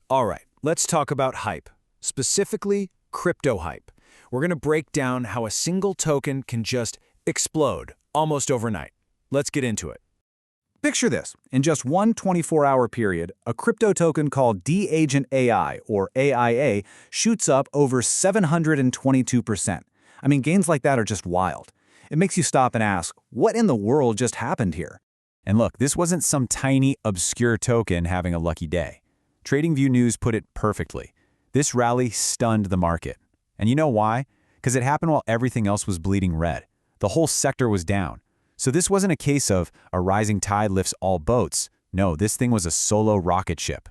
All right, let's talk about hype, specifically crypto hype. We're going to break down how a single token can just explode almost overnight. Let's get into it. Picture this. In just one 24-hour period, a crypto token called DeAgentAI, or AIA, shoots up over 722%. I mean, gains like that are just wild. It makes you stop and ask, what in the world just happened here? And look, this wasn't some tiny, obscure token having a lucky day. TradingView News put it perfectly. This rally stunned the market. And you know why? Because it happened while everything else was bleeding red. The whole sector was down. So this wasn't a case of a rising tide lifts all boats. No, this thing was a solo rocket ship.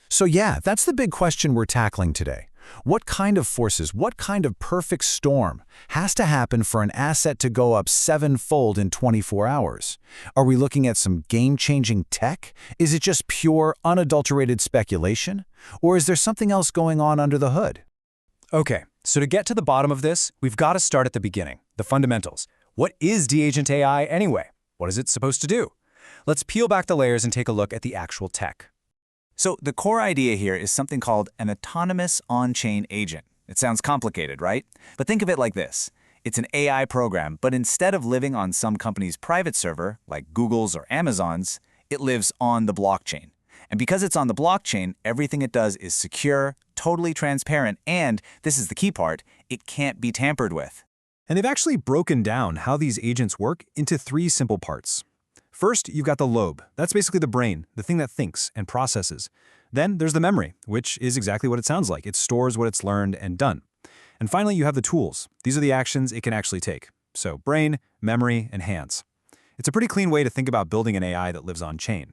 So yeah, that's the big question we're tackling today. What kind of forces, what kind of perfect storm has to happen for an asset to go up sevenfold in 24 hours? Are we looking at some game-changing tech? Is it just pure, unadulterated speculation? Or is there something else going on under the hood? Okay, so to get to the bottom of this, we've got to start at the beginning, the fundamentals. What is DeAgentAI anyway? What is it supposed to do? Let's peel back the layers and take a look at the actual tech. So the core idea here is something called an autonomous on-chain agent. It sounds complicated, right? But think of it like this. It's an AI program, but instead of living on some company's private server, like Google's or Amazon's, it lives on the blockchain. And because it's on the blockchain, everything it does is secure, totally transparent, and, this is the key part, it can't be tampered with. And they've actually broken down how these agents work into three simple parts. First, you've got the lobe. That's basically the brain, the thing that thinks and processes. Then there's the memory, which is exactly what it sounds like. It stores what it's learned and done. And finally, you have the tools. These are the actions it can actually take. So brain, memory, and hands. It's a pretty clean way to think about building an AI that lives on-chain.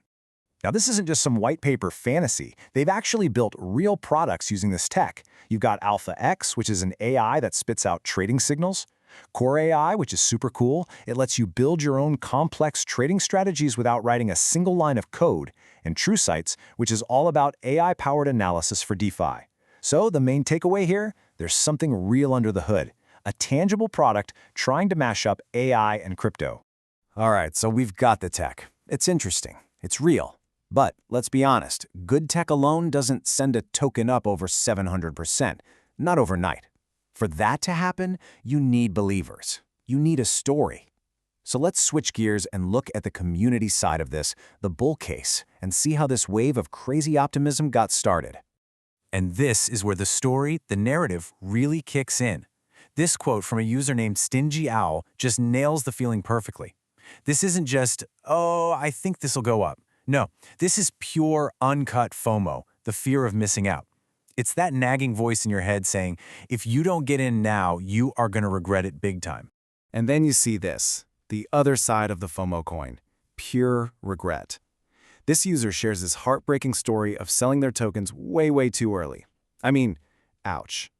Now, this isn't just some white paper fantasy. They've actually built real products using this tech. You've got AlphaX, which is an AI that spits out trading signals. Core AI, which is super cool. It lets you build your own complex trading strategies without writing a single line of code. And TrueSights, which is all about AI-powered analysis for DeFi. So the main takeaway here, there's something real under the hood. A tangible product trying to mash up AI and crypto. All right, so we've got the tech. It's interesting. It's real. But let's be honest, good tech alone doesn't send a token up over 700%. Not overnight. For that to happen, you need believers. You need a story. So let's switch gears and look at the community side of this, the bull case, and see how this wave of crazy optimism got started. And this is where the story, the narrative, really kicks in. This quote from a user named Stingy Owl just nails the feeling perfectly. This isn't just, oh, I think this'll go up. No, this is pure, uncut FOMO, the fear of missing out. It's that nagging voice in your head saying, if you don't get in now, you are going to regret it big time. And then you see this, the other side of the FOMO coin, pure regret. This user shares this heartbreaking story of selling their tokens way too early. I mean, ouch.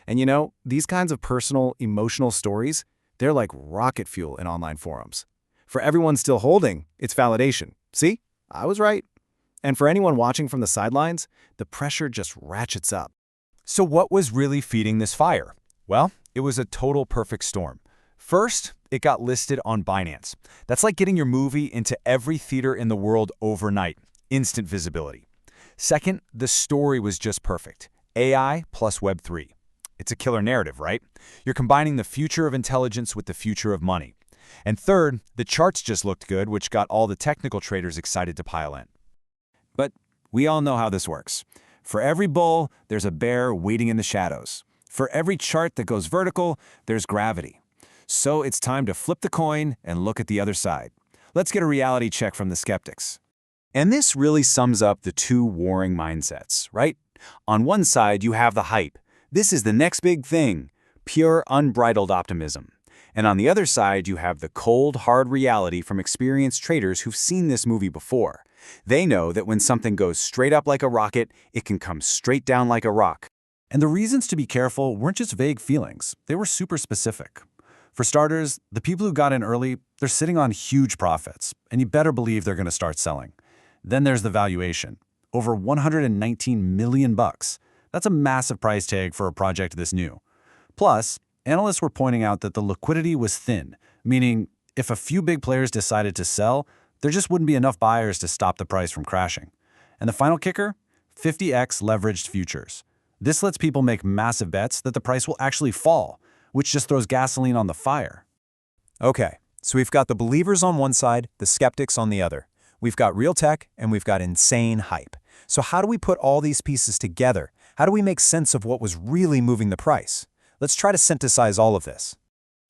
And you know, these kinds of personal, emotional stories, they're like rocket fuel in online forums. For everyone still holding, it's validation. See? I was right. And for anyone watching from the sidelines, the pressure just ratchets up. So what was really feeding this fire? Well, it was a total perfect storm. First, it got listed on Binance. That's like getting your movie into every theater in the world overnight. Instant visibility. Second, the story was just perfect. AI plus Web3. It's a killer narrative, right? You're combining the future of intelligence with the future of money. And third, the charts just looked good, which got all the technical traders excited to pile in. But we all know how this works. For every bull, there's a bear waiting in the shadows. For every chart that goes vertical, there's gravity. So it's time to flip the coin and look at the other side. Let's get a reality check from the skeptics. And this really sums up the two warring mindsets, right? On one side, you have the hype. This is the next big thing. Pure, unbridled optimism. And on the other side, you have the cold, hard reality from experienced traders who've seen this movie before. They know that when something goes straight up like a rocket, it can come straight down like a rock. And the reasons to be careful weren't just vague feelings. They were super specific. For starters, the people who got in early, they're sitting on huge profits, and you better believe they're going to start selling. Then there's the valuation. Over $119 million. That's a massive price tag for a project this new. Plus, analysts were pointing out that the liquidity was thin, meaning if a few big players decided to sell, there just wouldn't be enough buyers to stop the price from crashing. And the final kicker? 50x leveraged futures. This lets people make massive bets that the price will actually fall, which just throws gasoline on the fire. Okay, so we've got the believers on one side, the skeptics on the other. We've got real tech, and we've got insane hype. So how do we put all these pieces together? How do we make sense of what was really moving the price? Let's try to synthesize all of this.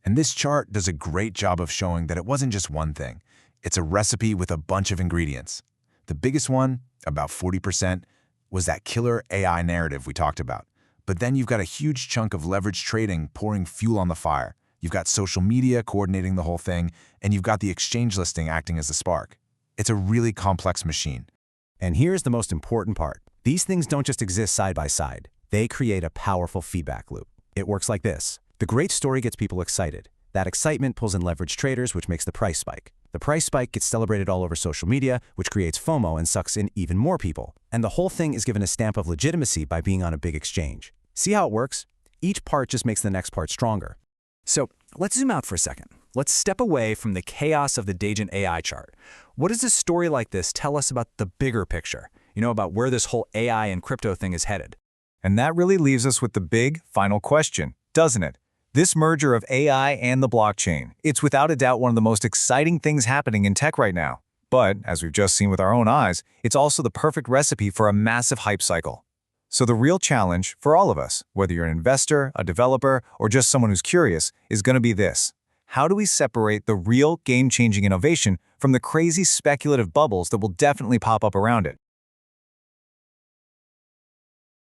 And this chart does a great job of showing that it wasn't just one thing. It's a recipe with a bunch of ingredients. The biggest one, about 40%, was that killer AI narrative we talked about. But then you've got a huge chunk of leveraged trading pouring fuel on the fire. You've got social media coordinating the whole thing, and you've got the exchange listing acting as the spark. It's a really complex machine. And here's the most important part. These things don't just exist side by side. They create a powerful feedback loop. It works like this. The great story gets people excited. That excitement pulls in leveraged traders, which makes the price spike. The price spike gets celebrated all over social media, which creates FOMO and sucks in even more people. And the whole thing is given a stamp of legitimacy by being on a big exchange. See how it works? Each part just makes the next part stronger. So let's zoom out for a second. Let's step away from the chaos of the DeAgentAI chart. What does a story like this tell us about the bigger picture? About where this whole AI and crypto thing is headed? And that really leaves us with the big, final question, doesn't it? This merger of AI and the blockchain, it's without a doubt one of the most exciting things happening in tech right now. But, as we've just seen with our own eyes, it's also the perfect recipe for a massive hype cycle. So the real challenge for all of us, whether you're an investor, a developer, or just someone who's curious, is going to be this. How do we separate the real game-changing innovation from the crazy speculative bubbles that will definitely pop up around it?